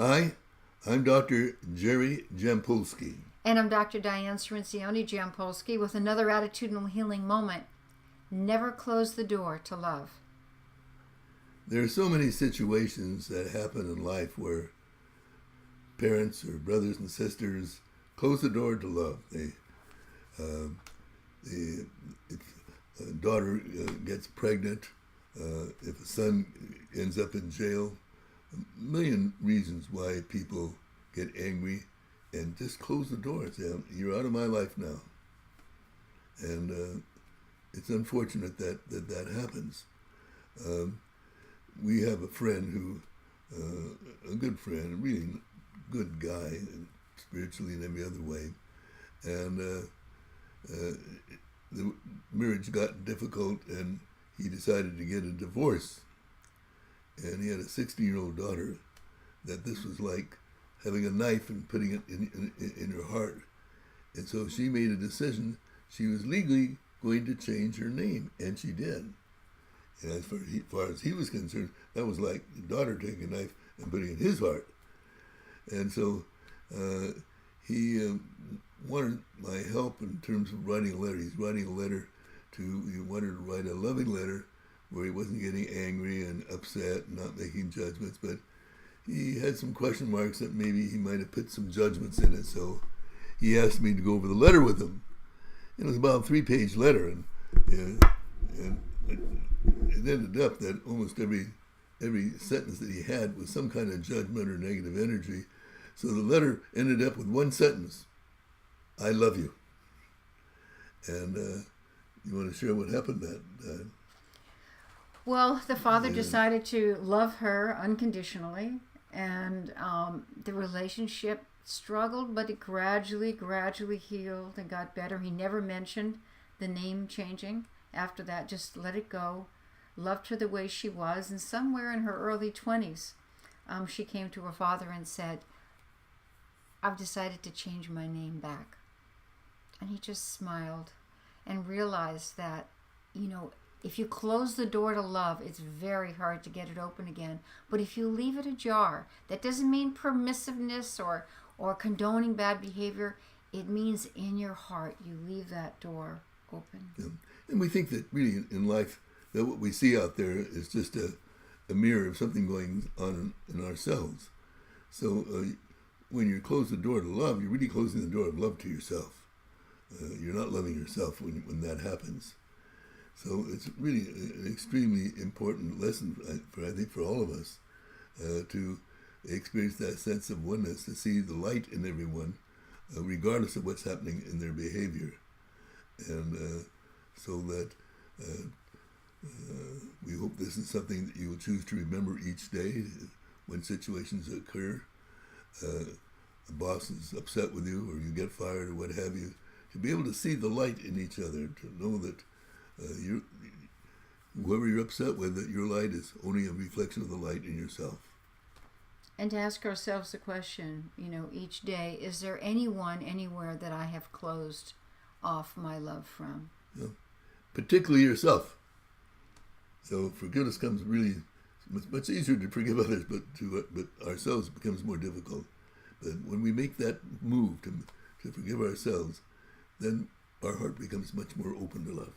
Hi, I'm Dr. Jerry Jampolsky. And I'm Dr. Diane Cirincione-Jampolsky with another Attitudinal Healing Moment. Never close the door to love. There are so many situations that happen in life where parents or brothers and sisters close the door to love. If a daughter gets pregnant, if a son ends up in jail, a million reasons why people get angry and just close the door and say, "You're out of my life now." And it's unfortunate that happens. We have a friend a good friend, a really good guy, spiritually in every other way, and the marriage got difficult, and he decided to get a divorce. And he had a 16-year-old daughter that this was like having a knife and putting it in her heart. And so she made a decision. She was legally going to change her name, and she did. And as far as he was concerned, that was like the daughter taking a knife and putting it in his heart. And so he wanted my help in terms of writing a letter. He wanted to write a loving letter where he wasn't getting angry and upset and not making judgments, but he had some question marks that maybe he might have put some judgments in it. So he asked me to go over the letter with him. And it was about a 3-page letter, and it ended up that almost every sentence that he had was some kind of judgment or negative energy. So the letter ended up with one sentence: "I love you." And you want to share what happened that? Well, the father decided to love her unconditionally, and the relationship struggled, but it gradually healed and got better. He never mentioned the name changing. After that, just let it go. Loved her the way she was, and somewhere in her early 20s, she came to her father and said, "I've decided to change my name back." And he just smiled and realized that, if you close the door to love, it's very hard to get it open again. But if you leave it ajar, that doesn't mean permissiveness or condoning bad behavior. It means in your heart you leave that door open. Yeah. And we think that really in life, that what we see out there is just a mirror of something going on in ourselves. So when you close the door to love, you're really closing the door of love to yourself. You're not loving yourself when that happens. So it's really an extremely important lesson I think for all of us to experience that sense of oneness, to see the light in everyone, regardless of what's happening in their behavior. And so that we hope this is something that you will choose to remember each day when situations occur. A boss is upset with you, or you get fired, or what have you, to be able to see the light in each other, to know that whoever you're upset with, that your light is only a reflection of the light in yourself. And to ask ourselves the question, each day, is there anyone, anywhere that I have closed off my love from? Yeah. Particularly yourself. So forgiveness comes really much easier to forgive others, but ourselves becomes more difficult. But when we make that move to forgive ourselves, then our heart becomes much more open to love.